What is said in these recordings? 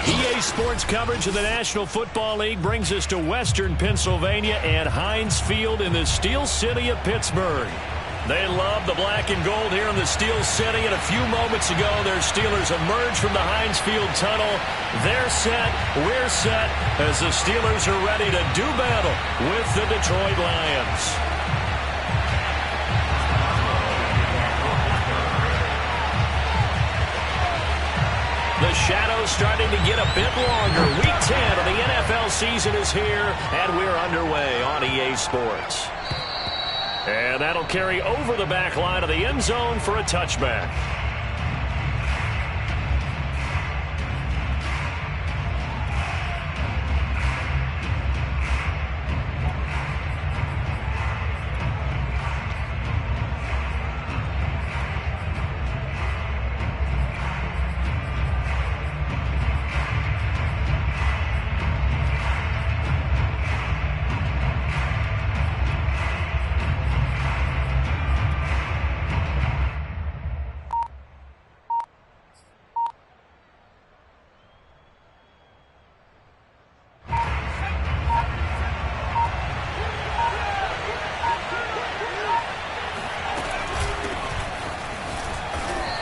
EA Sports coverage of the National Football League brings us to Western Pennsylvania and Heinz Field in the Steel City of Pittsburgh. They love the black and gold here in the Steel City, and a few moments ago their Steelers emerged from the Heinz Field tunnel. They're set, we're set, as the Steelers are ready to do battle with the Detroit Lions. The shadow's starting to get a bit longer. Week 10 of the NFL season is here, and we're underway on EA Sports. And that'll carry over the back line of the end zone for a touchback.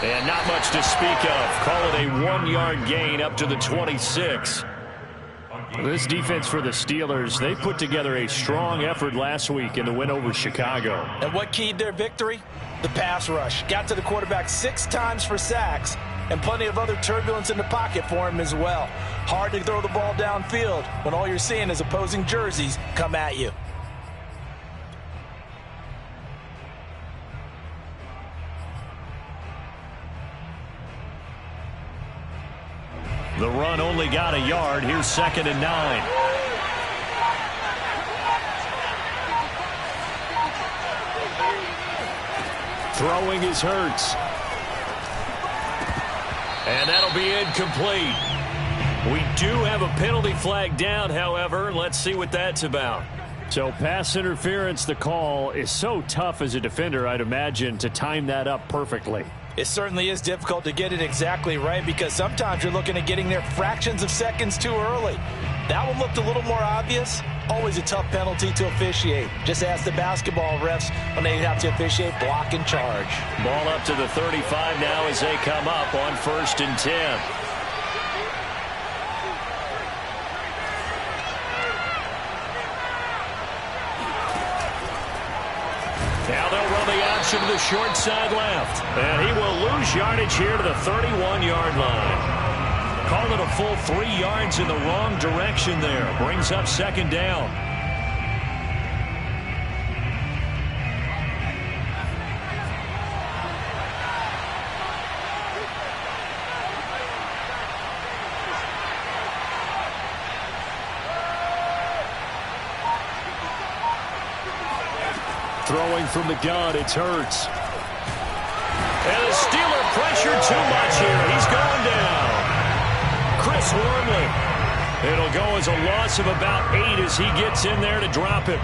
And not much to speak of. Call it a 1-yard gain up to the 26. This defense for the Steelers, they put together a strong effort last week in the win over Chicago. And what keyed their victory? The pass rush. Got to the quarterback 6 times for sacks, and plenty of other turbulence in the pocket for him as well. Hard to throw the ball downfield when all you're seeing is opposing jerseys come at you. The run only got a yard. Here's 2nd and 9. Throwing is Hurts. And that'll be incomplete. We do have a penalty flag down, however. Let's see what that's about. So pass interference, the call is so tough as a defender, I'd imagine, to time that up perfectly. It certainly is difficult to get it exactly right because sometimes you're looking at getting there fractions of seconds too early. That one looked a little more obvious. Always a tough penalty to officiate. Just ask the basketball refs when they have to officiate block and charge. Ball up to the 35 now as they come up on 1st and 10. Now they'll run the option to the short side left. And he will lose yardage here to the 31-yard line. Called it a full 3 yards in the wrong direction there. Brings up 2nd down. Throwing from the gun, it's Hurts. And the Steeler pressure too much here. He's going down. Chris Wormley. It'll go as a loss of about 8 as he gets in there to drop him.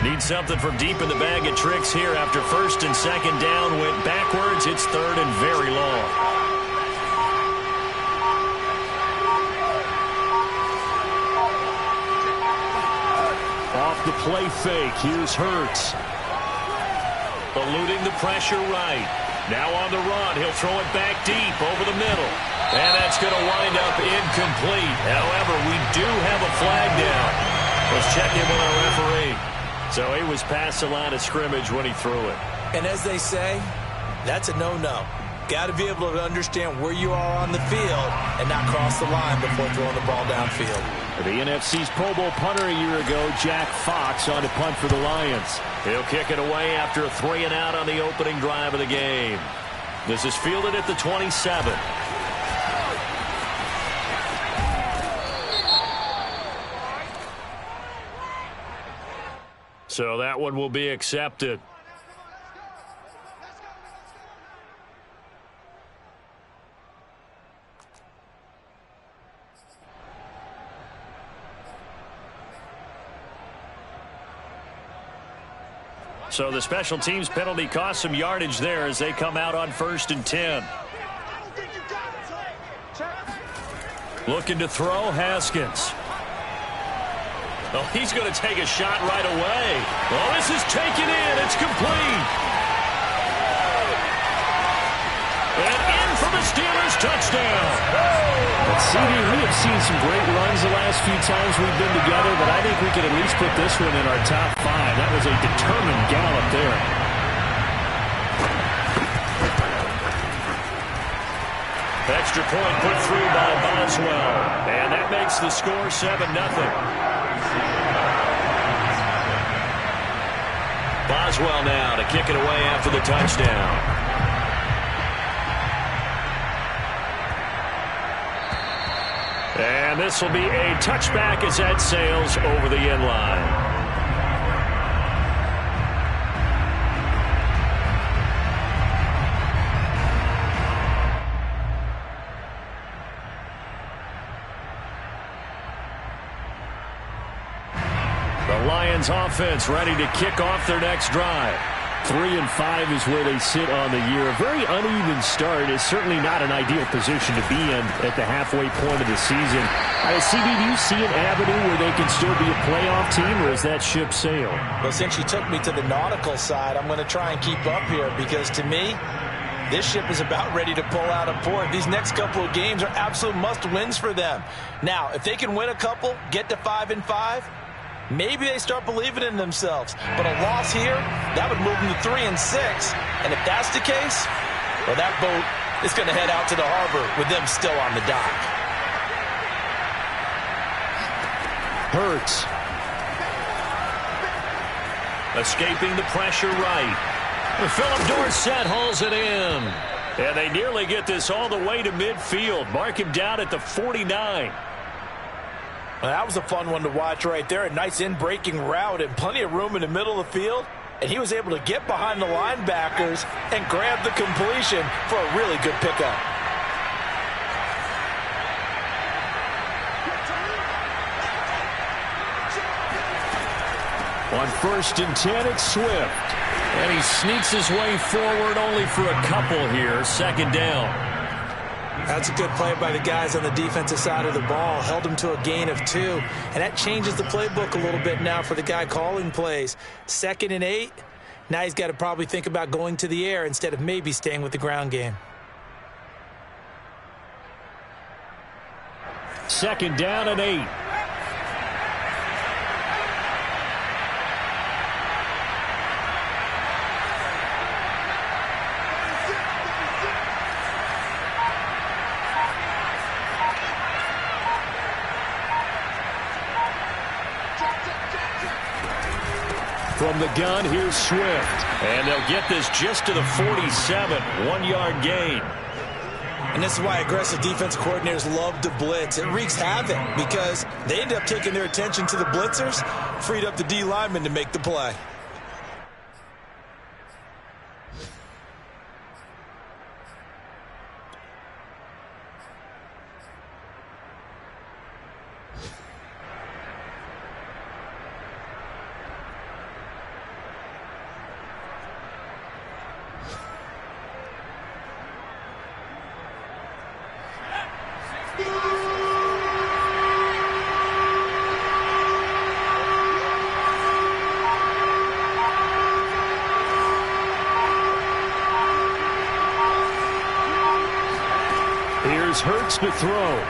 Need something from deep in the bag of tricks here after 1st and 2nd down. Went backwards. It's 3rd and very long. Off the play fake. Here's Hurts. Eluding the pressure right. Now on the run. He'll throw it back deep over the middle. And that's going to wind up incomplete. However, we do have a flag down. Let's check in with our referee. So he was past the line of scrimmage when he threw it. And as they say, that's a no-no. Got to be able to understand where you are on the field and not cross the line before throwing the ball downfield. The NFC's Pro Bowl punter a year ago, Jack Fox, on to punt for the Lions. He'll kick it away after a 3-and-out on the opening drive of the game. This is fielded at the 27. So that one will be accepted. So the special teams penalty cost some yardage there as they come out on 1st and 10. Looking to throw, Haskins. Oh, he's going to take a shot right away. Oh, this is taken in. It's complete. And in for the Steelers touchdown. But CD, we have seen some great runs the last few times we've been together, but I think we could at least put this one in our top 5. That was a determined gallop there. Extra point put through by Boswell. And that makes the score 7-0. Boswell now to kick it away after the touchdown. And this will be a touchback as that sails over the end line. The Lions offense ready to kick off their next drive. 3-5 is where they sit on the year. A very uneven start is certainly not an ideal position to be in at the halfway point of the season. CD, do you see an avenue where they can still be a playoff team, or is that ship sailed? Well, since you took me to the nautical side, I'm going to try and keep up here because to me, this ship is about ready to pull out of port. These next couple of games are absolute must-wins for them. Now, if they can win a couple, get to 5-5, maybe they start believing in themselves. But a loss here, that would move them to 3-6. And if that's the case, well, that boat is going to head out to the harbor with them still on the dock. Hurts. Escaping the pressure right. Philip Dorsett hauls it in. And they nearly get this all the way to midfield. Mark him down at the 49. Well, that was a fun one to watch right there. A nice in-breaking route and plenty of room in the middle of the field. And he was able to get behind the linebackers and grab the completion for a really good pickup. On 1st and 10, it's Swift. And he sneaks his way forward only for a couple here. 2nd down. That's a good play by the guys on the defensive side of the ball. Held him to a gain of 2. And that changes the playbook a little bit now for the guy calling plays. 2nd and 8. Now he's got to probably think about going to the air instead of maybe staying with the ground game. 2nd down and 8. From the gun, here's Swift. And they'll get this just to the 47. 1-yard gain. And this is why aggressive defense coordinators love to blitz. It wreaks havoc because they end up taking their attention to the blitzers, freed up the D lineman to make the play. Here's Hurts to throw.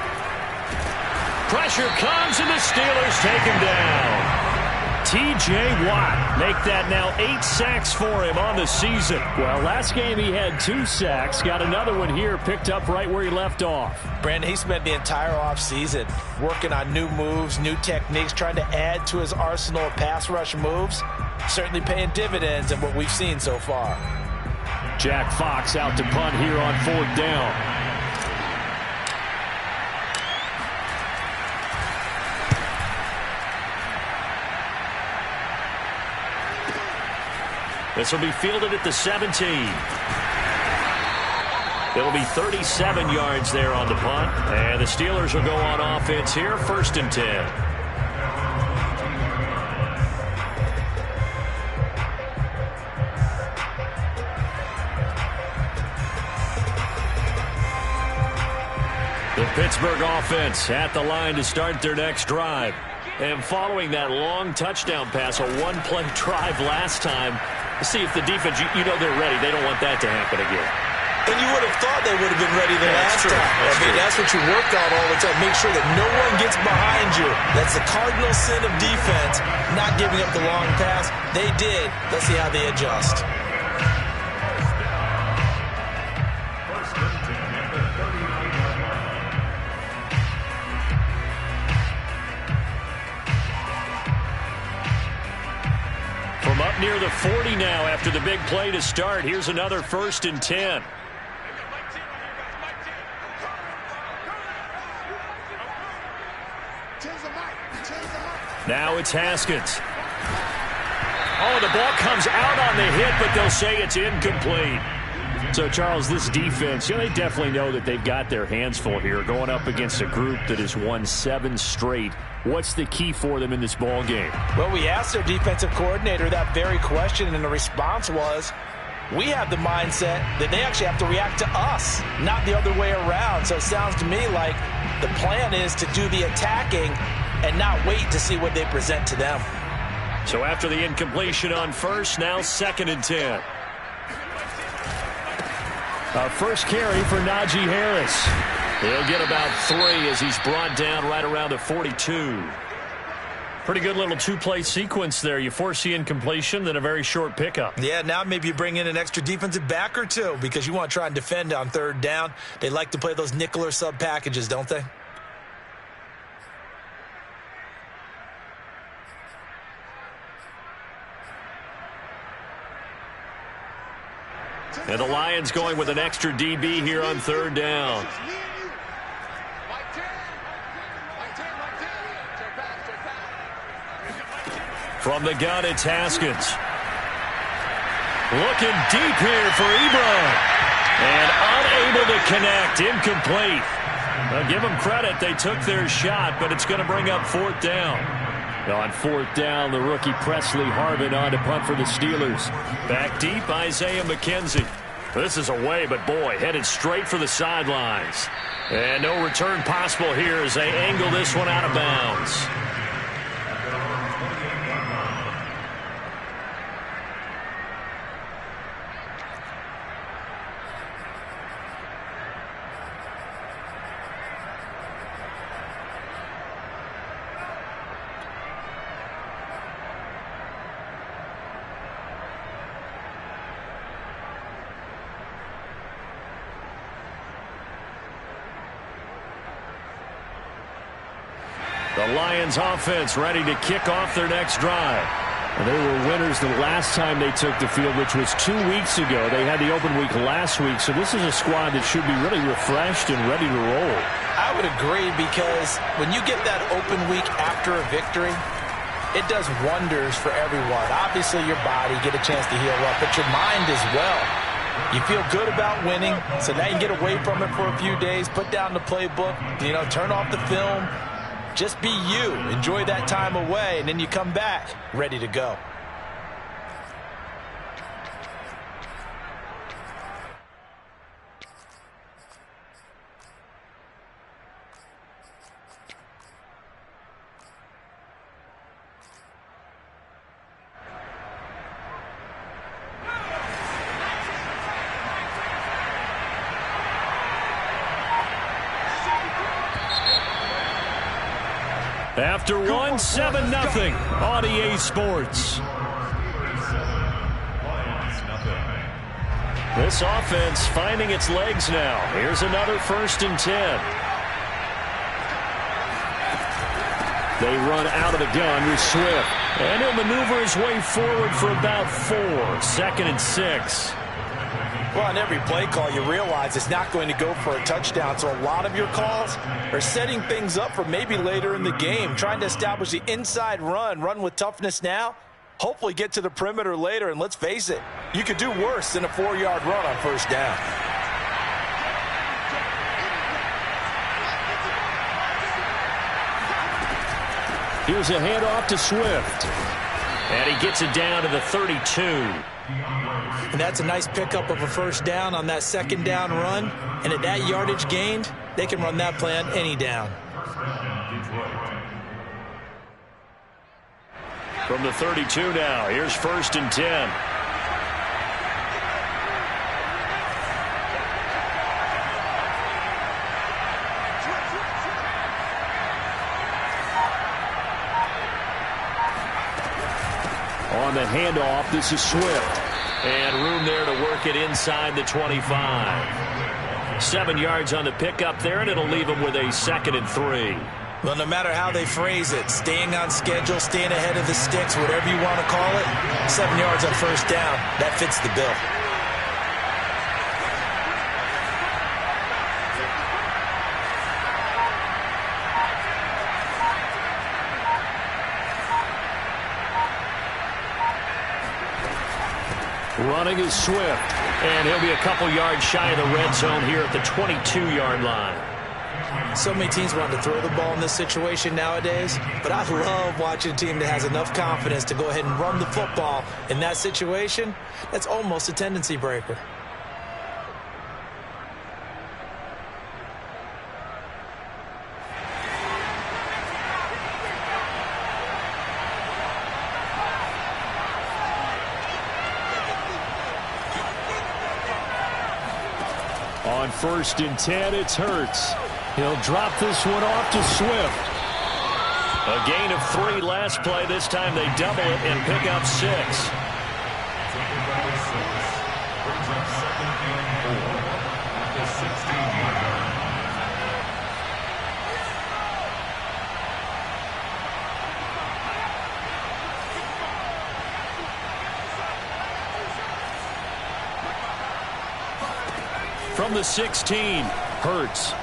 Pressure comes, and the Steelers take him down. T.J. Watt make that now 8 sacks for him on the season. Well, last game he had 2 sacks. Got another one here, picked up right where he left off. Brandon, he spent the entire offseason working on new moves, new techniques, trying to add to his arsenal of pass rush moves. Certainly paying dividends in what we've seen so far. Jack Fox out to punt here on 4th down. This will be fielded at the 17. It'll be 37 yards there on the punt. And the Steelers will go on offense here, 1st and 10. The Pittsburgh offense at the line to start their next drive. And following that long touchdown pass, a one-play drive last time, see if the defense, you know they're ready. They don't want that to happen again. And you would have thought they would have been ready the last time. That's what you work on all the time. Make sure that no one gets behind you. That's the cardinal sin of defense, not giving up the long pass. They did. Let's see how they adjust. From up near the 40 now after the big play to start. Here's another 1st and 10. Now it's Haskins. Oh, the ball comes out on the hit, but they'll say it's incomplete. So, Charles, this defense, they definitely know that they've got their hands full here going up against a group that has won 7 straight. What's the key for them in this ball game? Well, we asked their defensive coordinator that very question, and the response was, we have the mindset that they actually have to react to us, not the other way around. So it sounds to me like the plan is to do the attacking and not wait to see what they present to them. So after the incompletion on first, now 2nd and 10. Our first carry for Najee Harris. He'll get about 3 as he's brought down right around the 42. Pretty good little 2-play sequence there. You force the incompletion, then a very short pickup. Yeah, now maybe you bring in an extra defensive back or two because you want to try and defend on 3rd down. They like to play those nickel or sub packages, don't they? And the Lions going with an extra DB here on 3rd down. From the gun, it's Haskins. Looking deep here for Ebron. And unable to connect. Incomplete. Well, give them credit. They took their shot, but it's going to bring up 4th down. On 4th down, the rookie Presley Harvin on to punt for the Steelers. Back deep, Isaiah McKenzie. This is away, but boy, headed straight for the sidelines. And no return possible here as they angle this one out of bounds. The Lions offense ready to kick off their next drive. And they were winners the last time they took the field, which was 2 weeks ago. They had the open week last week, so this is a squad that should be really refreshed and ready to roll. I would agree because when you get that open week after a victory, it does wonders for everyone. Obviously, your body, get a chance to heal up, but your mind as well. You feel good about winning, so now you get away from it for a few days, put down the playbook, turn off the film. Just be you. Enjoy that time away, and then you come back ready to go. After 1, 7-0 on EA Sports. This offense finding its legs now. Here's another 1st and 10. They run out of the gun with Swift. And he'll maneuver his way forward for about 4. 2nd and 6. Well, on every play call, you realize it's not going to go for a touchdown. So a lot of your calls are setting things up for maybe later in the game, trying to establish the inside run with toughness now, Hopefully get to the perimeter later, and let's face it, you could do worse than a 4-yard run on first down. Here's a handoff to Swift. And he gets it down to the 32. And that's a nice pickup of a first down on that second down run. And at that yardage gained, they can run that play on any down. From the 32 now, here's 1st and 10. On the handoff, this is Swift. And room there to work it inside the 25. 7 yards on the pickup there, and it'll leave them with a 2nd and 3. Well, no matter how they phrase it, staying on schedule, staying ahead of the sticks, whatever you want to call it, 7 yards on first down, that fits the bill. Running is Swift, and he'll be a couple yards shy of the red zone here at the 22-yard line. So many teams want to throw the ball in this situation nowadays, but I love watching a team that has enough confidence to go ahead and run the football in that situation. That's almost a tendency breaker. On 1st and 10, it's Hurts. He'll drop this one off to Swift. A gain of 3 last play. This time they double it and pick up 6. From the 16, Hurts.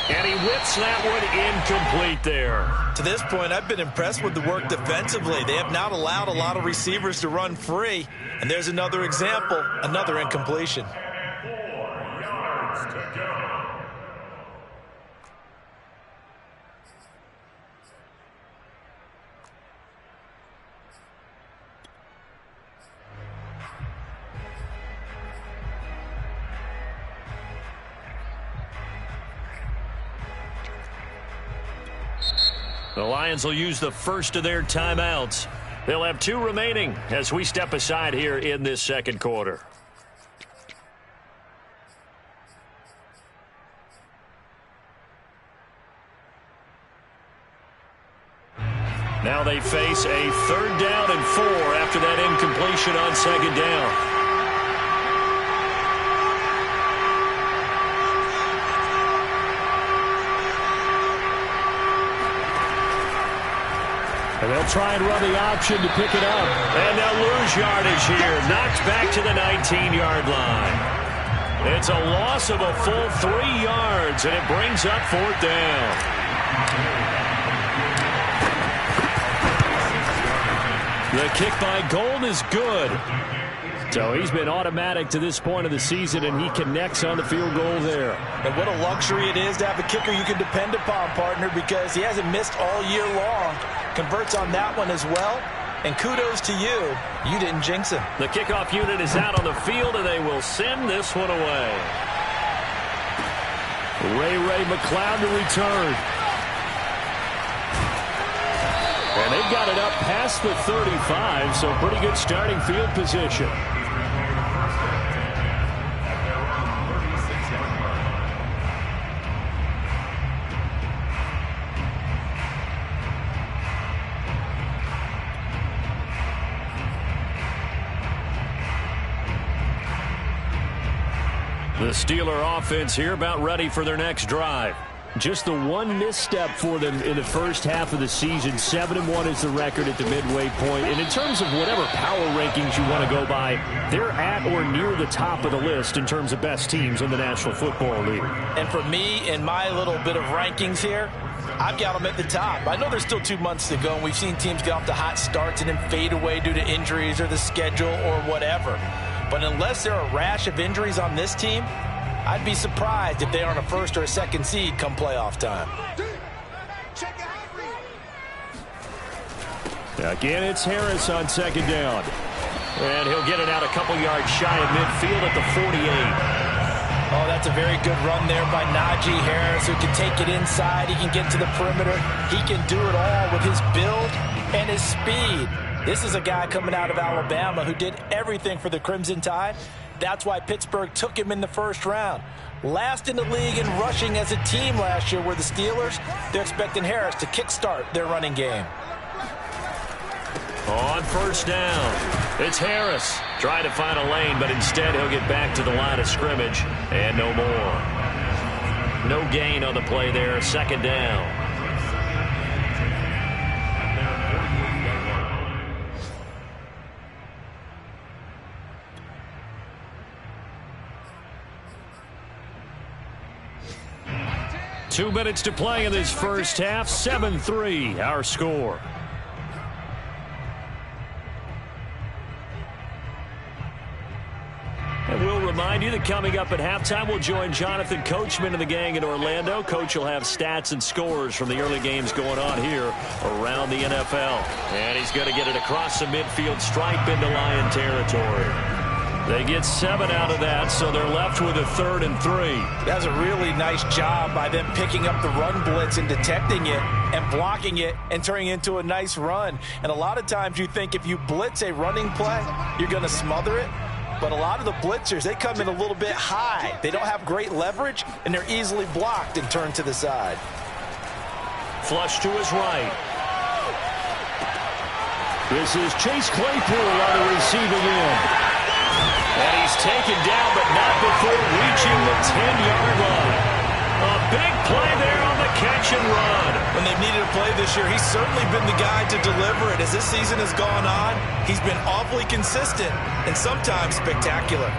And he whips that one incomplete there. To this point, I've been impressed with the work defensively. They have not allowed a lot of receivers to run free. And there's another example, another incompletion. The Lions will use the first of their timeouts. They'll have 2 remaining as we step aside here in this second quarter. Now they face a 3rd down and 4 after that incompletion on 2nd down. And they'll try and run the option to pick it up. And they'll lose yardage here. Knocked back to the 19-yard line. It's a loss of a full 3 yards, and it brings up 4th down. The kick by Gold is good. So he's been automatic to this point of the season, and he connects on the field goal there. And what a luxury it is to have a kicker you can depend upon, partner, because he hasn't missed all year long. Converts on that one as well. And kudos to you. You didn't jinx him. The kickoff unit is out on the field, and they will send this one away. Ray McLeod to return. And they've got it up past the 35, so pretty good starting field position. The Steeler offense here about ready for their next drive. Just the one misstep for them in the first half of the season. 7-1 is the record at the midway point. And in terms of whatever power rankings you want to go by, they're at or near the top of the list in terms of best teams in the National Football League. And for me, in my little bit of rankings here, I've got them at the top. I know there's still 2 months to go, and we've seen teams get off to hot starts and then fade away due to injuries or the schedule or whatever. But unless there are a rash of injuries on this team, I'd be surprised if they aren't a first or a second seed come playoff time. Again, it's Harris on second down. And he'll get it out a couple yards shy of midfield at the 48. Oh, that's a very good run there by Najee Harris, who can take it inside. He can get to the perimeter. He can do it all with his build and his speed. This is a guy coming out of Alabama who did everything for the Crimson Tide. That's why Pittsburgh took him in the first round. Last in the league in rushing as a team last year were the Steelers. They're expecting Harris to kickstart their running game. On first down, it's Harris trying to find a lane, but instead he'll get back to the line of scrimmage and no more. No gain on the play there, second down. Two minutes to play in this first half, 7-3 our score. And we'll remind you that coming up at halftime, we'll join Jonathan Coachman and the gang in Orlando. Coach will have stats and scores from the early games going on here around the NFL. And he's going to get it across the midfield stripe into Lion territory. They get 7 out of that, so they're left with a 3rd and 3. That's a really nice job by them picking up the run blitz and detecting it and blocking it and turning it into a nice run. And a lot of times you think if you blitz a running play, you're going to smother it. But a lot of the blitzers, they come in a little bit high. They don't have great leverage, and they're easily blocked and turned to the side. Flush to his right. This is Chase Claypool on the receiving end. And he's taken down, but not before reaching the 10-yard line. A big play there on the catch and run. When they've needed a play this year, he's certainly been the guy to deliver it. As this season has gone on, he's been awfully consistent and sometimes spectacular.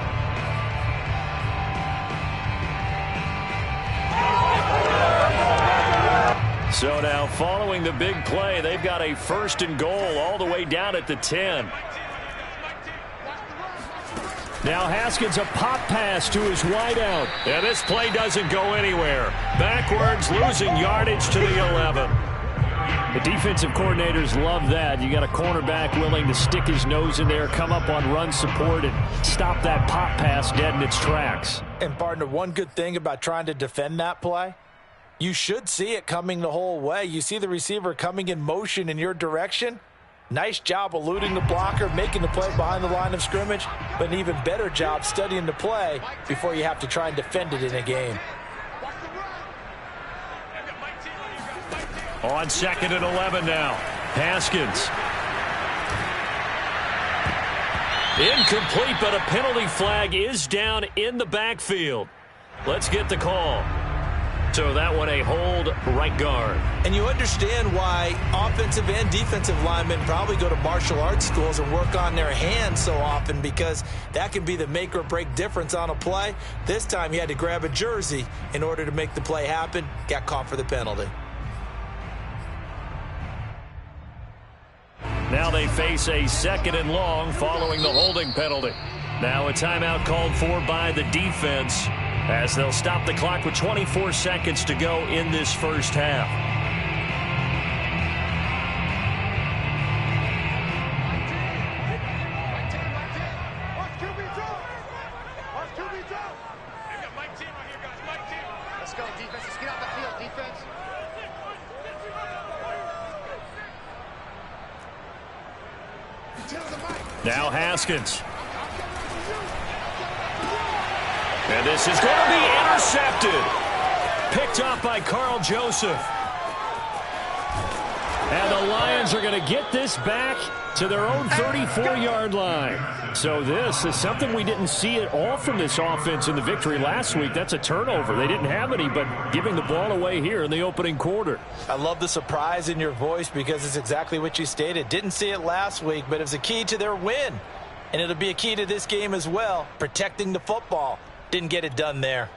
So now following the big play, they've got a 1st and goal all the way down at the 10. Now Haskins, a pop pass to his wideout. And this play doesn't go anywhere. Backwards, losing yardage to the 11. The defensive coordinators love that. You got a cornerback willing to stick his nose in there, come up on run support, and stop that pop pass dead in its tracks. And, partner, one good thing about trying to defend that play, you should see it coming the whole way. You see the receiver coming in motion in your direction. Nice job eluding the blocker, making the play behind the line of scrimmage, but an even better job studying the play before you have to try and defend it in a game. On 2nd and 11 now. Haskins. Incomplete, but a penalty flag is down in the backfield. Let's get the call. So that one a hold, right guard. And you understand why offensive and defensive linemen probably go to martial arts schools and work on their hands so often, because that can be the make or break difference on a play. This time he had to grab a jersey in order to make the play happen. Got caught for the penalty. Now they face a 2nd and long following the holding penalty. Now a timeout called for by the defense, as they'll stop the clock with 24 seconds to go in this first half. Let's go, defense. Let's get out the field, defense. Now Haskins. And this is going to be intercepted. Picked up by Carl Joseph. And the Lions are going to get this back to their own 34-yard line. So this is something we didn't see at all from this offense in the victory last week. That's a turnover. They didn't have any, but giving the ball away here in the opening quarter. I love the surprise in your voice, because it's exactly what you stated. Didn't see it last week, but it was a key to their win. And it'll be a key to this game as well, protecting the football. Didn't get it done there.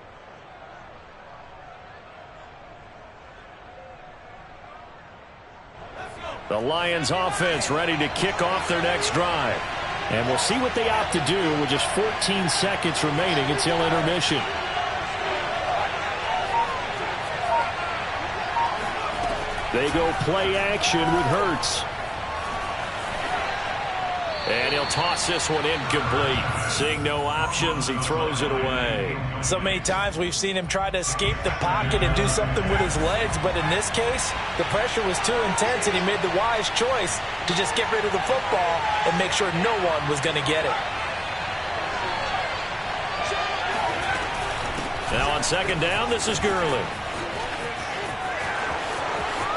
The Lions offense ready to kick off their next drive. And we'll see what they opt to do with just 14 seconds remaining until intermission. They go play action with Hurts. And he'll toss this one incomplete. Seeing no options, he throws it away. So many times we've seen him try to escape the pocket and do something with his legs, but in this case, the pressure was too intense, and he made the wise choice to just get rid of the football and make sure no one was going to get it. Now on second down, this is Gurley.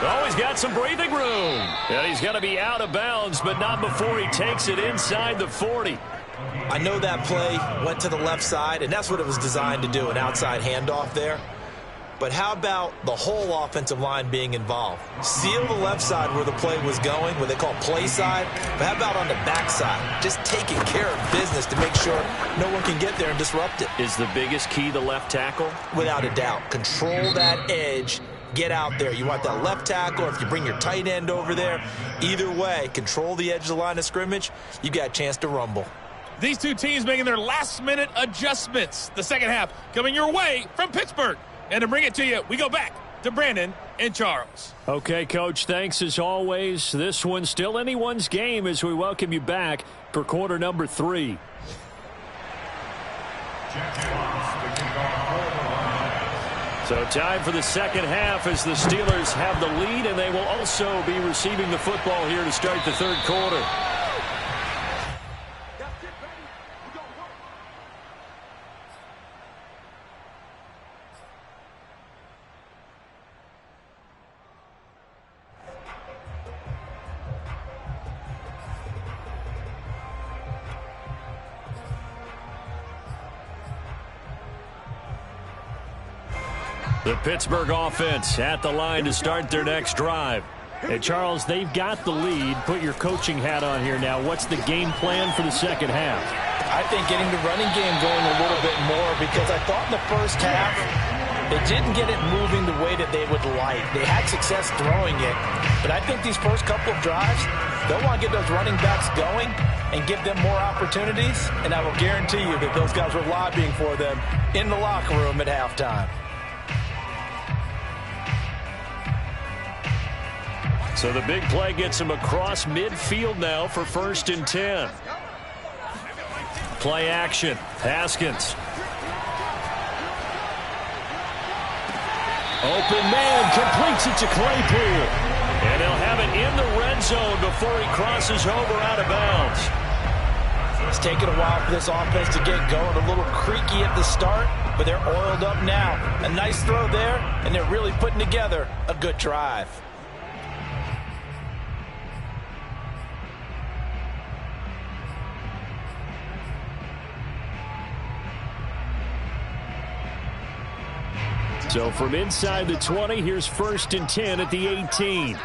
Oh, he's got some breathing room. And he's going to be out of bounds, but not before he takes it inside the 40. I know that play went to the left side, and that's what it was designed to do, an outside handoff there. But how about the whole offensive line being involved? Seal the left side where the play was going, what they call play side. But how about on the back side? Just taking care of business to make sure no one can get there and disrupt it. Is the biggest key the left tackle? Without a doubt. Control that edge. Get out there. You want that left tackle, or if you bring your tight end over there, either way, control the edge of the line of scrimmage, you got a chance to rumble. These two teams making their last-minute adjustments. The second half coming your way from Pittsburgh. And to bring it to you, we go back to Brandon and Charles. Okay, Coach, thanks as always. This one's still anyone's game as we welcome you back for quarter number 3. So time for the second half as the Steelers have the lead, and they will also be receiving the football here to start the third quarter. The Pittsburgh offense at the line to start their next drive. And Charles, they've got the lead. Put your coaching hat on here now. What's the game plan for the second half? I think getting the running game going a little bit more, because I thought in the first half they didn't get it moving the way that they would like. They had success throwing it, but I think these first couple of drives, they'll want to get those running backs going and give them more opportunities, and I will guarantee you that those guys were lobbying for them in the locker room at halftime. So the big play gets him across midfield now for 1st and 10. Play action. Haskins. Open man completes it to Claypool. And he'll have it in the red zone before he crosses over out of bounds. It's taken a while for this offense to get going. A little creaky at the start, but they're oiled up now. A nice throw there, and they're really putting together a good drive. So from inside the 20, here's 1st and 10 at the 18.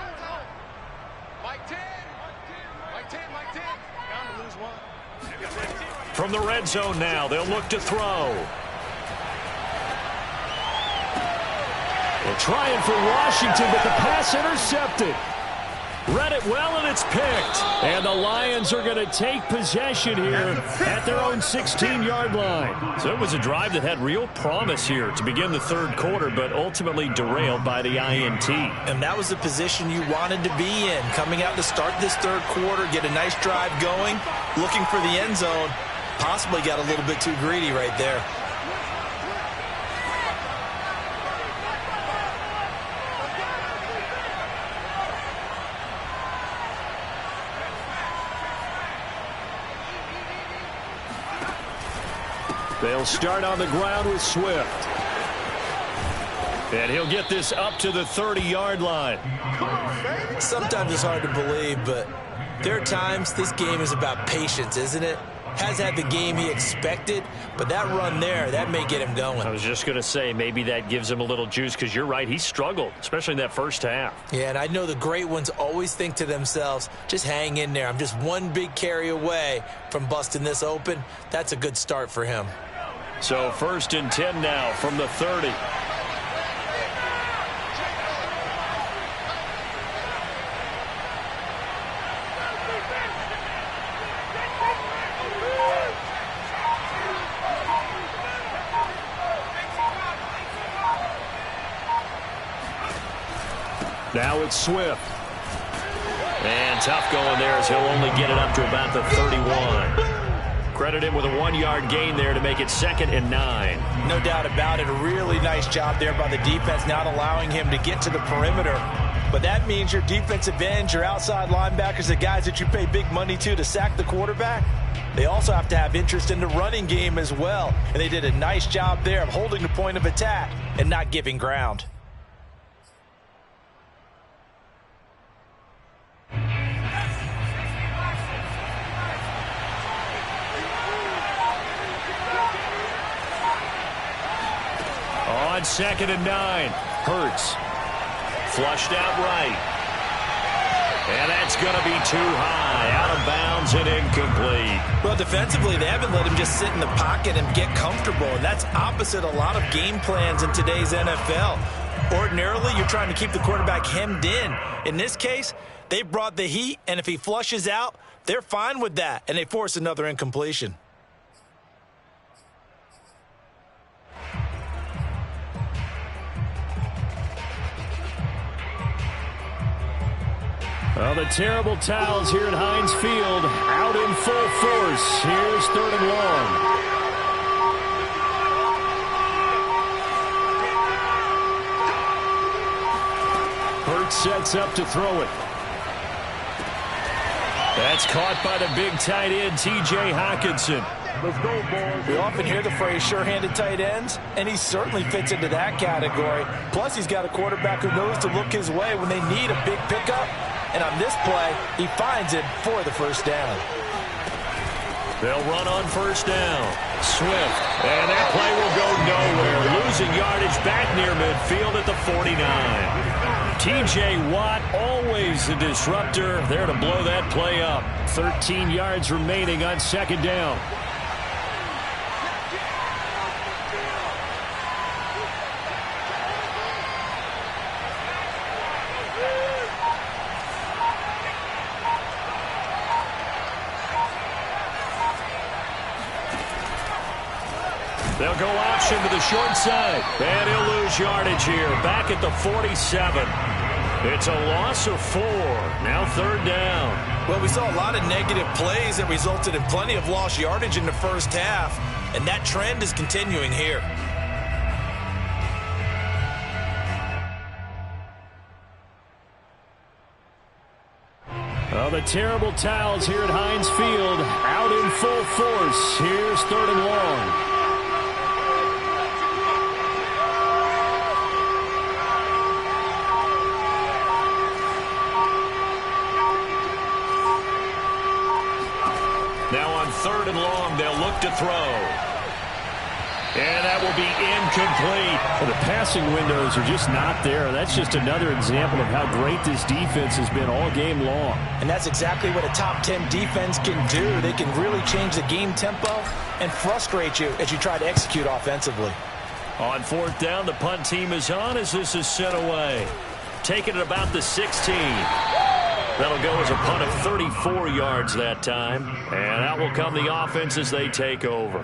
Mike 10. Mike 10. Mike 10. Down to lose one. From the red zone now, they'll look to throw. They're trying for Washington, but the pass intercepted. Read it well, and it's picked. And the Lions are going to take possession here at their own 16-yard line. So it was a drive that had real promise here to begin the third quarter, but ultimately derailed by the INT. And that was the position you wanted to be in. Coming out to start this third quarter, get a nice drive going, looking for the end zone. Possibly got a little bit too greedy right there. They'll start on the ground with Swift. And he'll get this up to the 30-yard line. Sometimes it's hard to believe, but there are times this game is about patience, isn't it? Has had the game he expected, but that run there, that may get him going. I was just going to say, maybe that gives him a little juice, because you're right, he struggled, especially in that first half. Yeah, and I know the great ones always think to themselves, just hang in there. I'm just one big carry away from busting this open. That's a good start for him. So 1st and 10 now from the 30. Now it's Swift. And tough going there as he'll only get it up to about the 31. Credit him with a 1-yard gain there to make it 2nd and 9. No doubt about it. A really nice job there by the defense, not allowing him to get to the perimeter. But that means your defensive ends, your outside linebackers, the guys that you pay big money to sack the quarterback, they also have to have interest in the running game as well. And they did a nice job there of holding the point of attack and not giving ground. On 2nd and 9, Hurts. Flushed out right. And that's going to be too high. Out of bounds and incomplete. Well, defensively, they haven't let him just sit in the pocket and get comfortable. And that's opposite a lot of game plans in today's NFL. Ordinarily, you're trying to keep the quarterback hemmed in. In this case, they brought the heat, and if he flushes out, they're fine with that, and they force another incompletion. Well, the terrible towels here at Heinz Field out in full force. Here's 3rd and long. Hurts sets up to throw it. That's caught by the big tight end, T.J. Hockenson. Let's go, boys. We often hear the phrase sure-handed tight ends, and he certainly fits into that category. Plus, he's got a quarterback who knows to look his way when they need a big pickup. And on this play, he finds it for the first down. They'll run on first down. Swift. And that play will go nowhere. Losing yardage back near midfield at the 49. T.J. Watt, always a disruptor, there to blow that play up. 13 yards remaining on 2nd down. They'll go option to the short side. And he'll lose yardage here. Back at the 47. It's a loss of 4. Now 3rd down. Well, we saw a lot of negative plays that resulted in plenty of lost yardage in the first half. And that trend is continuing here. Well, the terrible towels here at Heinz Field out in full force. Here's 3rd and long. Now on 3rd and long, they'll look to throw. And that will be incomplete. Well, the passing windows are just not there. That's just another example of how great this defense has been all game long. And that's exactly what a top 10 defense can do. They can really change the game tempo and frustrate you as you try to execute offensively. On 4th down, the punt team is on as this is sent away. Taking it about the 16. That'll go as a punt of 34 yards that time. And out will come the offense as they take over.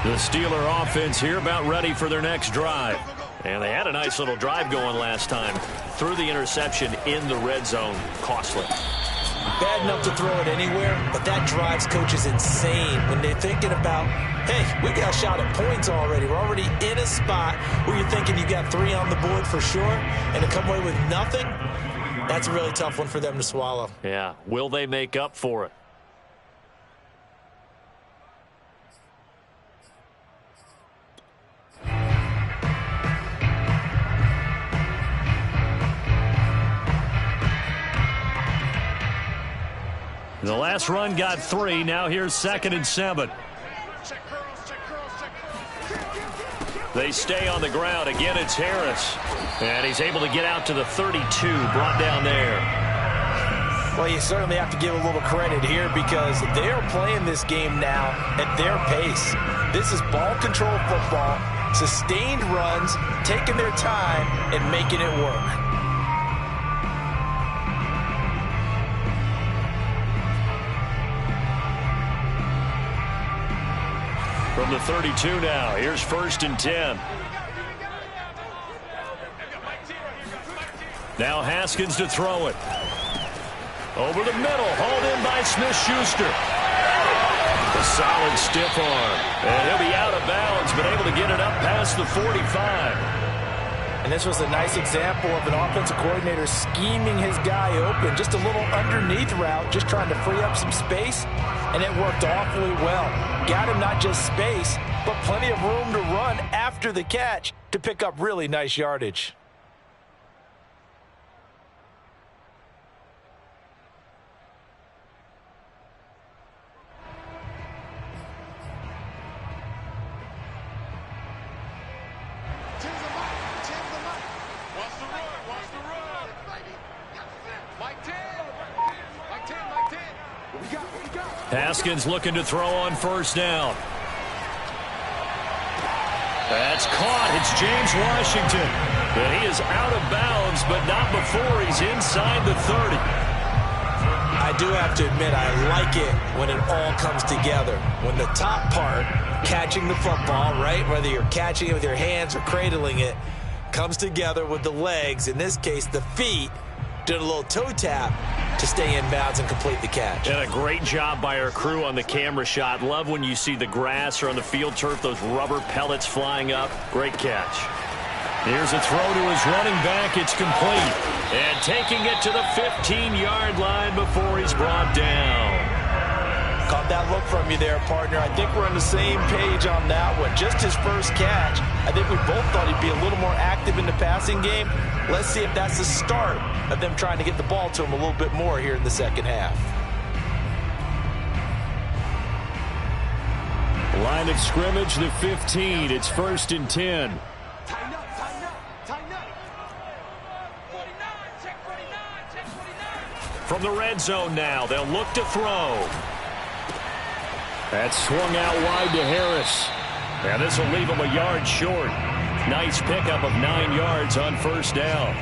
The Steeler offense here about ready for their next drive. And they had a nice little drive going last time. Threw the interception in the red zone. Costly. Bad enough to throw it anywhere, but that drives coaches insane when they're thinking about, hey, we got a shot at points already. We're already in a spot where you're thinking you got 3 on the board for sure, and to come away with nothing, that's a really tough one for them to swallow. Yeah. Will they make up for it? The last run got 3. Now here's 2nd and 7. They stay on the ground. Again, it's Harris. And he's able to get out to the 32. Brought down there. Well, you certainly have to give a little credit here because they are playing this game now at their pace. This is ball control football. Sustained runs, taking their time, and making it work. From the 32 now, here's 1st and 10. Now Haskins to throw it. Over the middle, hauled in by Smith-Schuster. A solid stiff arm. And he'll be out of bounds, but able to get it up past the 45. And this was a nice example of an offensive coordinator scheming his guy open. Just a little underneath route, just trying to free up some space. And it worked awfully well. Got him not just space, but plenty of room to run after the catch to pick up really nice yardage. Haskins looking to throw on 1st down. That's caught. It's James Washington. But he is out of bounds, but not before he's inside the 30. I do have to admit, I like it when it all comes together. When the top part, catching the football, right, whether you're catching it with your hands or cradling it, comes together with the legs, in this case the feet, doing a little toe tap to stay in bounds and complete the catch. And a great job by our crew on the camera shot. Love when you see the grass or on the field turf, those rubber pellets flying up. Great catch. Here's a throw to his running back. It's complete. And taking it to the 15-yard line before he's brought down. Caught that look from you there, partner. I think we're on the same page on that one. Just his first catch. I think we both thought he'd be a little more active in the passing game. Let's see if that's the start of them trying to get the ball to him a little bit more here in the second half. Line of scrimmage, the 15. It's 1st and 10. Tighten up, tighten up, tighten up. 49, check 49, check 49. From the red zone now, they'll look to throw. That's swung out wide to Harris. And this will leave him a yard short. Nice pickup of 9 yards on 1st down.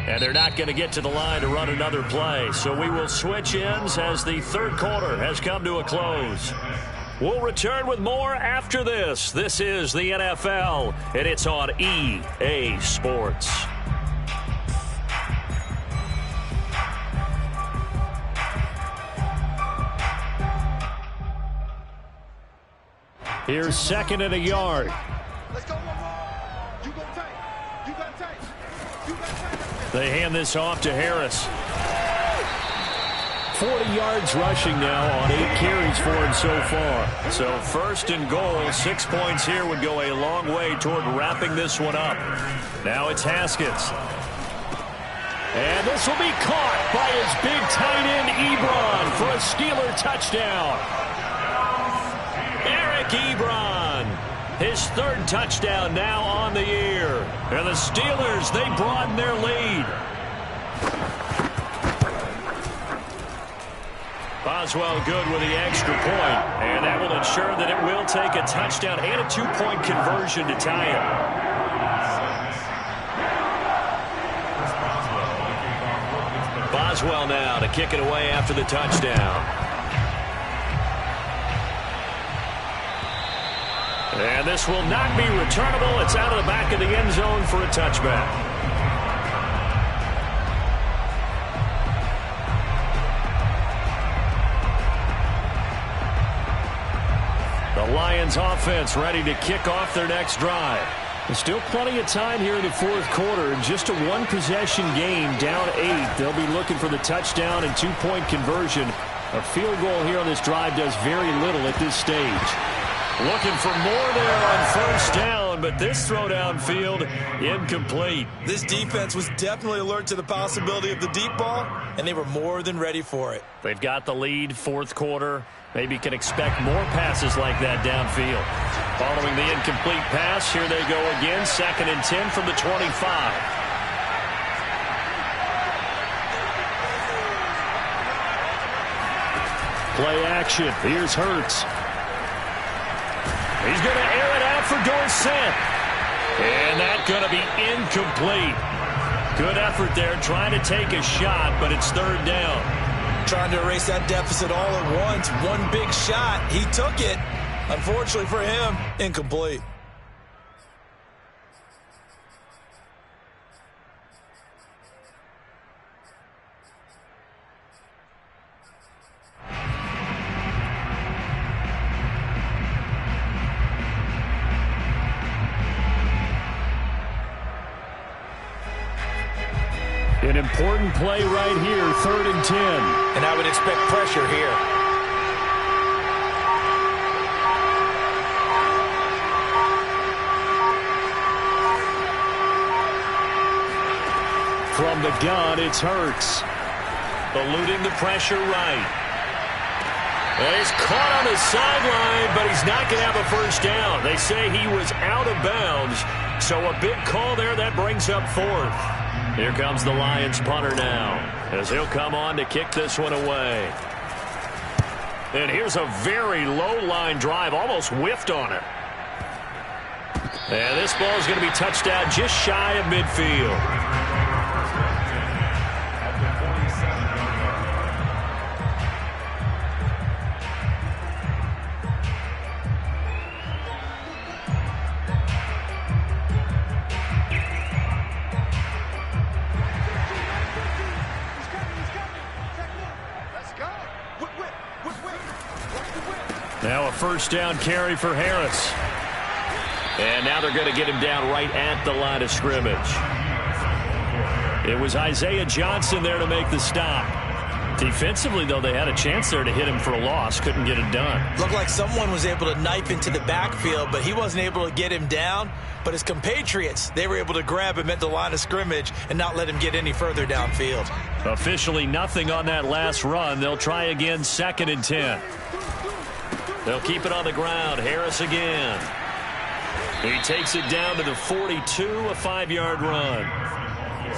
And they're not going to get to the line to run another play. So we will switch ends as the 3rd quarter has come to a close. We'll return with more after this. This is the NFL, and it's on EA Sports. Here's 2nd and a yard. Let's go one more. You gonna take. You gonna take. You gonna take. They hand this off to Harris. 40 yards rushing now on 8 carries for him so far. So 1st and goal, 6 points here would go a long way toward wrapping this one up. Now it's Haskins. And this will be caught by his big tight end, Ebron, for a Steeler touchdown. Eric Ebron, his 3rd touchdown now on the year. And the Steelers, they broaden their lead. Boswell good with the extra point, and that will ensure that it will take a touchdown and a 2-point conversion to tie it. Boswell now to kick it away after the touchdown. And this will not be returnable. It's out of the back of the end zone for a touchback. The Lions offense ready to kick off their next drive. There's still plenty of time here in the 4th quarter. Just a 1-possession game, down 8. They'll be looking for the touchdown and 2-point conversion. A field goal here on this drive does very little at this stage. Looking for more there on 1st down, but this throw downfield incomplete. This defense was definitely alert to the possibility of the deep ball, and they were more than ready for it. They've got the lead, 4th quarter. Maybe can expect more passes like that downfield. Following the incomplete pass, here they go again. 2nd and 10 from the 25. Play action. Here's Hurts. He's going to air it out for Dorsett. And that's going to be incomplete. Good effort there trying to take a shot, but it's third down. Trying to erase that deficit all at once. One big shot. He took it. Unfortunately for him, incomplete. An important play right here, 3rd and 10. And I would expect pressure here. From the gun, it's Hurts. Eluding the pressure right. And he's caught on the sideline, but he's not going to have a first down. They say he was out of bounds, so a big call there that brings up 4th. Here comes the Lions punter now, as he'll come on to kick this one away. And here's a very low line drive, almost whiffed on it. And this ball is going to be touched down just shy of midfield. Now a first down carry for Harris. And now they're going to get him down right at the line of scrimmage. It was Isaiah Johnson there to make the stop. Defensively, though, they had a chance there to hit him for a loss. Couldn't get it done. Looked like someone was able to knife into the backfield, but he wasn't able to get him down. But his compatriots, they were able to grab him at the line of scrimmage and not let him get any further downfield. Officially nothing on that last run. They'll try again, 2nd and 10. They'll keep it on the ground. Harris again. He takes it down to the 42, a 5-yard run.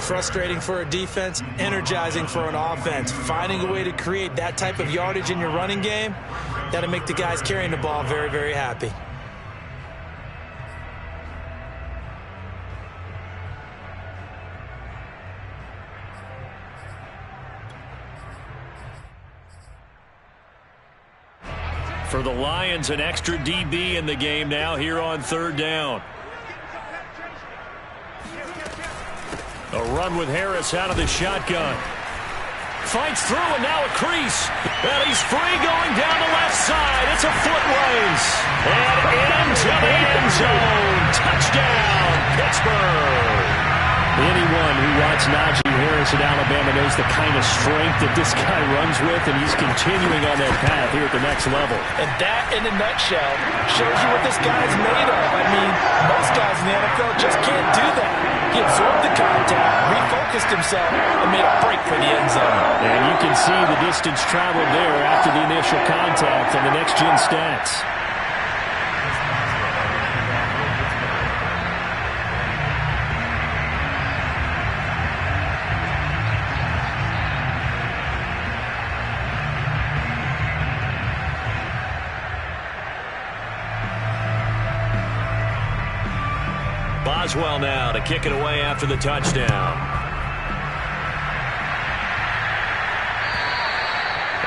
Frustrating for a defense, energizing for an offense. Finding a way to create that type of yardage in your running game, that'll make the guys carrying the ball very, very happy. For the Lions, an extra DB in the game now here on 3rd down. A run with Harris out of the shotgun. Fights through and now a crease. And he's free going down the left side. It's a foot race. And into the end zone. Touchdown, Pittsburgh. Anyone who watched Najee Harris at Alabama knows the kind of strength that this guy runs with, and he's continuing on that path here at the next level. And that, in a nutshell, shows you what this guy's made of. I mean, most guys in the NFL just can't do that. He absorbed the contact, refocused himself, and made a break for the end zone. And you can see the distance traveled there after the initial contact on the next-gen stats. Boswell now to kick it away after the touchdown.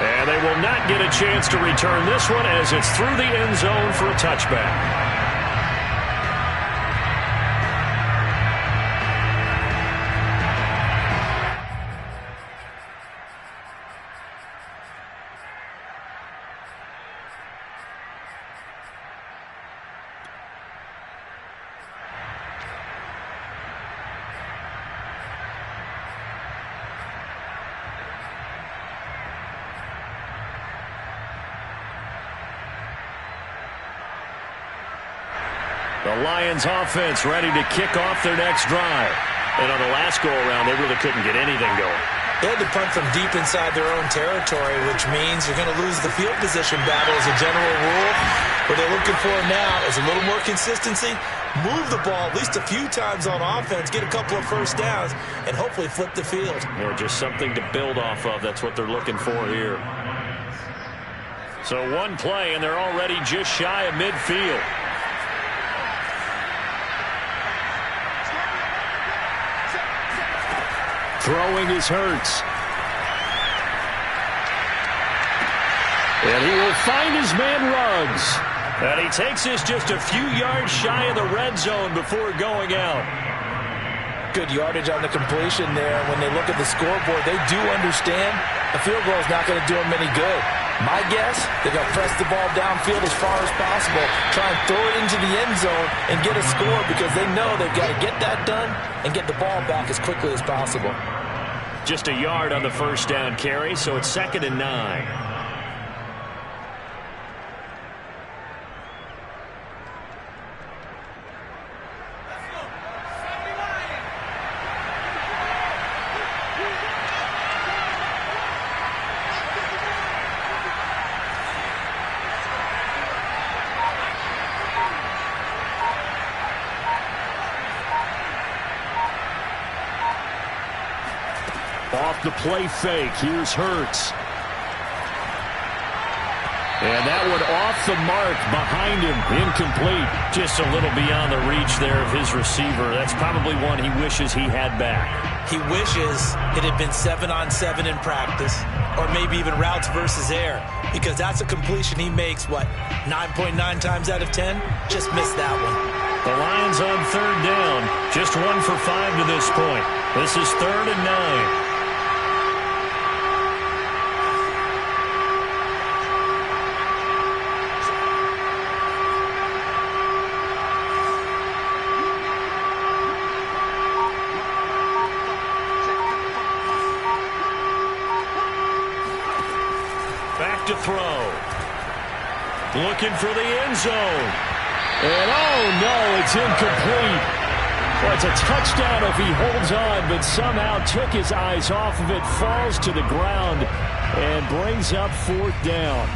And they will not get a chance to return this one as it's through the end zone for a touchback. The Lions offense ready to kick off their next drive. And on the last go-around, they really couldn't get anything going. They had to punt from deep inside their own territory, which means you're going to lose the field position battle as a general rule. What they're looking for now is a little more consistency, move the ball at least a few times on offense, get a couple of first downs, and hopefully flip the field. Just something to build off of. That's what they're looking for here. So one play, and they're already just shy of midfield. Throwing is Hurts. And he will find his man Ruggs. And he takes this just a few yards shy of the red zone before going out. Good yardage on the completion there. When they look at the scoreboard, they do understand a field goal is not going to do them any good. My guess, they're going to press the ball downfield as far as possible, try and throw it into the end zone and get a score because they know they've got to get that done and get the ball back as quickly as possible. Just a yard on the first down carry, so it's 2nd and 9. Off the play fake. Here's Hurts. And that one off the mark behind him. Incomplete. Just a little beyond the reach there of his receiver. That's probably one he wishes he had back. He wishes it had been 7-on-7 in practice, or maybe even routes versus air, because that's a completion he makes, what, 9.9 times out of 10? Just missed that one. The Lions on 3rd down. Just 1 for 5 to this point. This is 3rd and 9. To throw. Looking for the end zone. And oh no, it's incomplete. Well, it's a touchdown if he holds on, but somehow took his eyes off of it, falls to the ground, and brings up 4th down.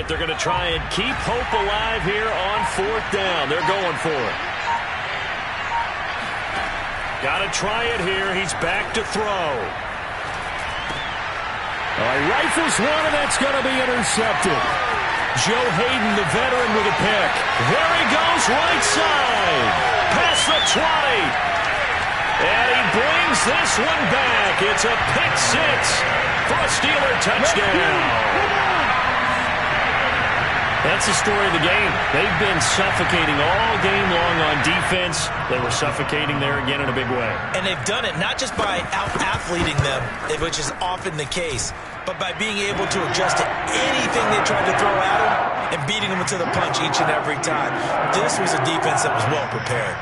They're going to try and keep hope alive here on 4th down. They're going for it. Got to try it here. He's back to throw. Rifles one, and that's going to be intercepted. Joe Hayden, the veteran, with a pick. There he goes, right side. Past the 20. And he brings this one back. It's a pick 6 for a Steeler touchdown. That's the story of the game. They've been suffocating all game long on defense. They were suffocating there again in a big way. And they've done it not just by out-athleting them, which is often the case, but by being able to adjust to anything they tried to throw at them and beating them to the punch each and every time. This was a defense that was well prepared.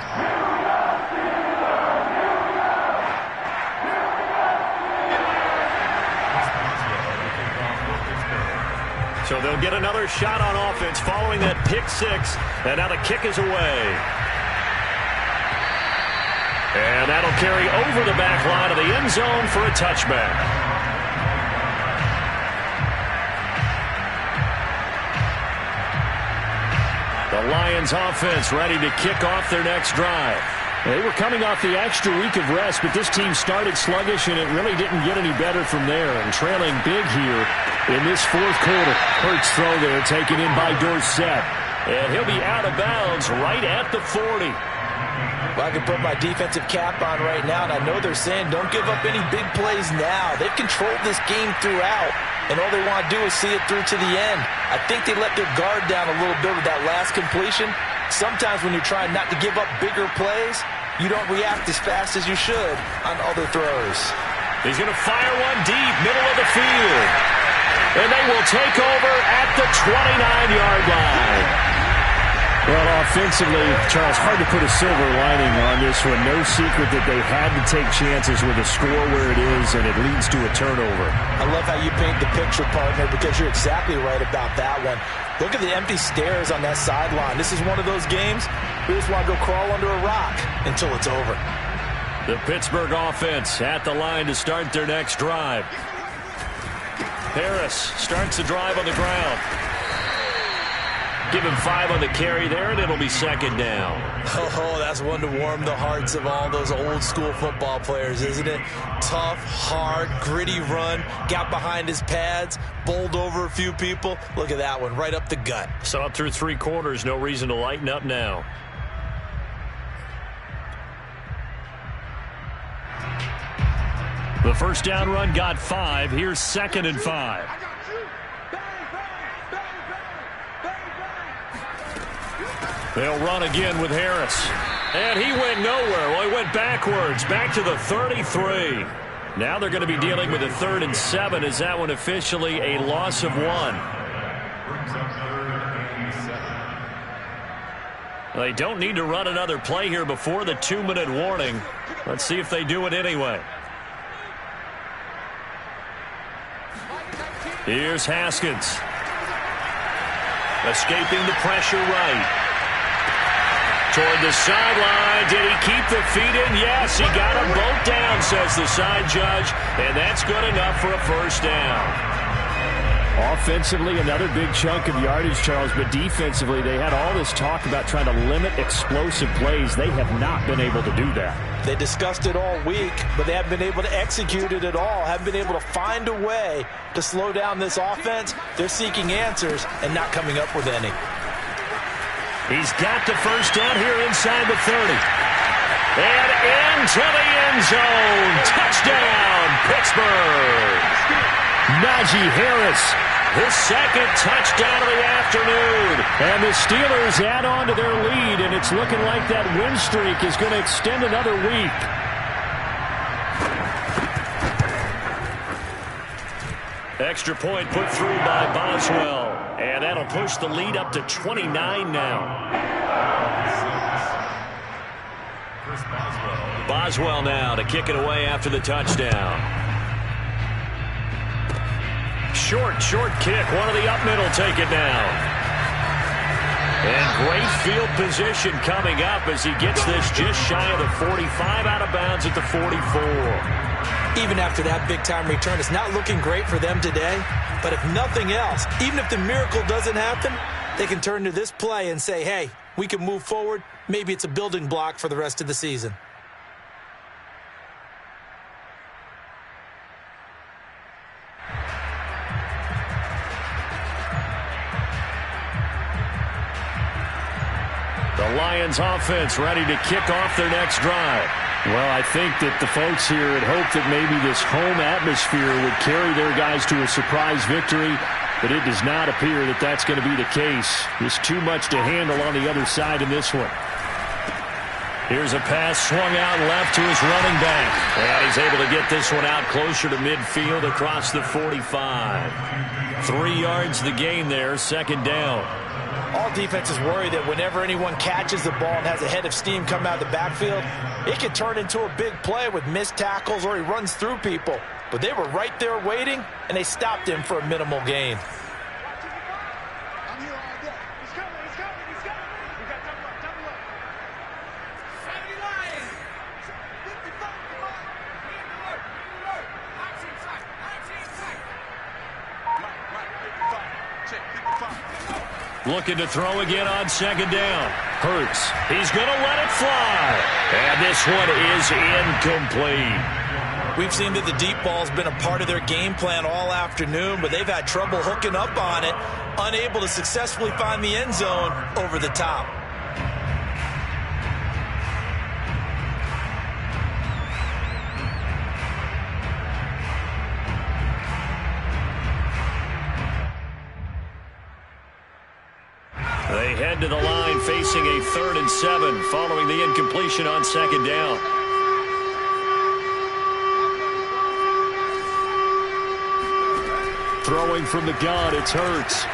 So they'll get another shot on offense following that pick 6. And now the kick is away. And that'll carry over the back line of the end zone for a touchback. The Lions offense ready to kick off their next drive. They were coming off the extra week of rest, but this team started sluggish, and it really didn't get any better from there. And trailing big here in this 4th quarter. Hurts throw there, taken in by Dorsett. And he'll be out of bounds right at the 40. Well, I can put my defensive cap on right now, and I know they're saying don't give up any big plays now. They've controlled this game throughout, and all they want to do is see it through to the end. I think they let their guard down a little bit with that last completion. Sometimes when you're trying not to give up bigger plays, you don't react as fast as you should on other throws. He's going to fire one deep, middle of the field. And they will take over at the 29-yard line. Well, offensively, Charles, hard to put a silver lining on this one. No secret that they had to take chances with a score where it is, and it leads to a turnover. I love how you paint the picture, partner, because you're exactly right about that one. Look at the empty stares on that sideline. This is one of those games we just want to go crawl under a rock until it's over. The Pittsburgh offense at the line to start their next drive. Harris starts the drive on the ground. Give him 5 on the carry there, and it'll be second down. Oh, that's one to warm the hearts of all those old-school football players, isn't it? Tough, hard, gritty run, got behind his pads, bowled over a few people. Look at that one, right up the gut. Saw it through 3 quarters, no reason to lighten up now. The first down run got 5. Here's 2nd and 5. They'll run again with Harris. And he went nowhere. Well, he went backwards, back to the 33. Now they're going to be dealing with a 3rd and 7. Is that one officially a loss of 1? They don't need to run another play here before the 2-minute warning. Let's see if they do it anyway. Here's Haskins. Escaping the pressure right. Toward the sideline. Did he keep the feet in? Yes, he got them both down, says the side judge. And that's good enough for a first down. Offensively, another big chunk of yardage, Charles, but defensively, they had all this talk about trying to limit explosive plays. They have not been able to do that. They discussed it all week, but they haven't been able to execute it at all, haven't been able to find a way to slow down this offense. They're seeking answers and not coming up with any. He's got the first down here inside the 30. And into the end zone. Touchdown, Pittsburgh. Najee Harris, his 2nd touchdown of the afternoon. And the Steelers add on to their lead, and it's looking like that win streak is going to extend another week. Extra point put through by Boswell. And that'll push the lead up to 29 now. Boswell now to kick it away after the touchdown. Short kick. One of the up middle take it down. And great field position coming up as he gets this just shy of the 45, out of bounds at the 44. Even after that big-time return, it's not looking great for them today. But if nothing else, even if the miracle doesn't happen, they can turn to this play and say, hey, we can move forward. Maybe it's a building block for the rest of the season. The Lions offense ready to kick off their next drive. Well, I think that the folks here had hoped that maybe this home atmosphere would carry their guys to a surprise victory, but it does not appear that that's going to be the case. Just too much to handle on the other side in this one. Here's a pass swung out left to his running back. And he's able to get this one out closer to midfield across the 45. 3 yards the gain there, 2nd down. All defenses worry that whenever anyone catches the ball and has a head of steam come out of the backfield, it can turn into a big play with missed tackles or he runs through people. But they were right there waiting, and they stopped him for a minimal gain. Looking to throw again on 2nd down. Hurts. He's going to let it fly. And this one is incomplete. We've seen that the deep ball's been a part of their game plan all afternoon, but they've had trouble hooking up on it, unable to successfully find the end zone over the top. They head to the line facing a 3rd and 7 following the incompletion on 2nd down. Throwing from the gun, it's Hurts.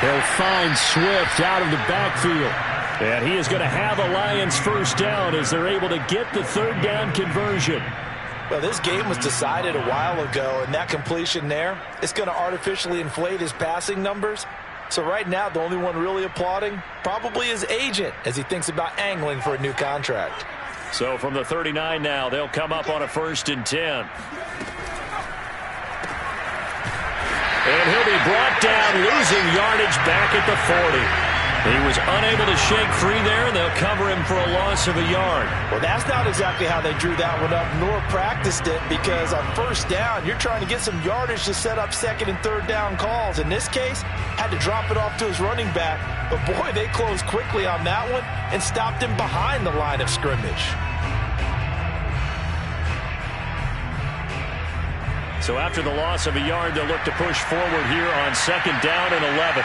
He'll find Swift out of the backfield. And he is going to have a Lions first down as they're able to get the third down conversion. Well, this game was decided a while ago, and that completion there is going to artificially inflate his passing numbers. So right now, the only one really applauding probably his agent as he thinks about angling for a new contract. So from the 39 now, they'll come up on a 1st and 10. And he'll be brought down, losing yardage back at the 40. He was unable to shake free there, and they'll cover him for a loss of a yard. Well, that's not exactly how they drew that one up, nor practiced it, because on first down, you're trying to get some yardage to set up 2nd and 3rd down calls. In this case, had to drop it off to his running back. But, boy, they closed quickly on that one and stopped him behind the line of scrimmage. So after the loss of a yard, they'll look to push forward here on 2nd down and 11.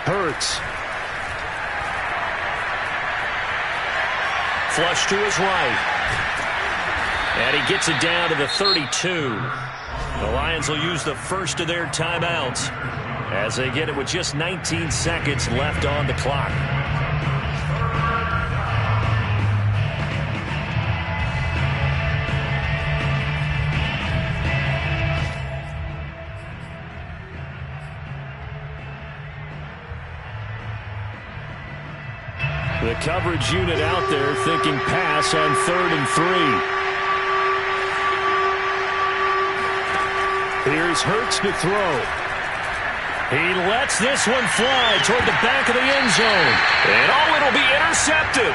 Hurts. Flush to his right. And he gets it down to the 32. The Lions will use the first of their timeouts as they get it with just 19 seconds left on the clock. The coverage unit out there thinking pass on 3rd and 3. Here's Hurts to throw. He lets this one fly toward the back of the end zone. And it'll be intercepted.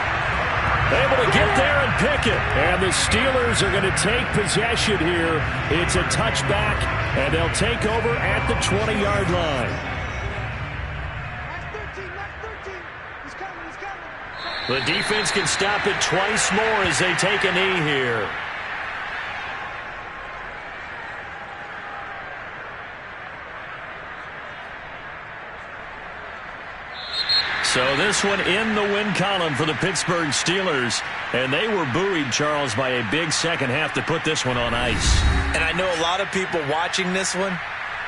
Able to get there and pick it. And the Steelers are going to take possession here. It's a touchback, and they'll take over at the 20-yard line. The defense can stop it twice more as they take a knee here. So this one in the win column for the Pittsburgh Steelers. And they were buoyed, Charles, by a big second half to put this one on ice. And I know a lot of people watching this one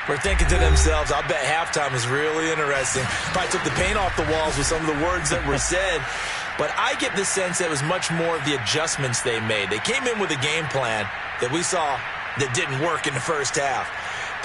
were thinking to themselves, I'll bet halftime is really interesting. Probably took the paint off the walls with some of the words that were said. But I get the sense that it was much more of the adjustments they made. They came in with a game plan that we saw that didn't work in the first half.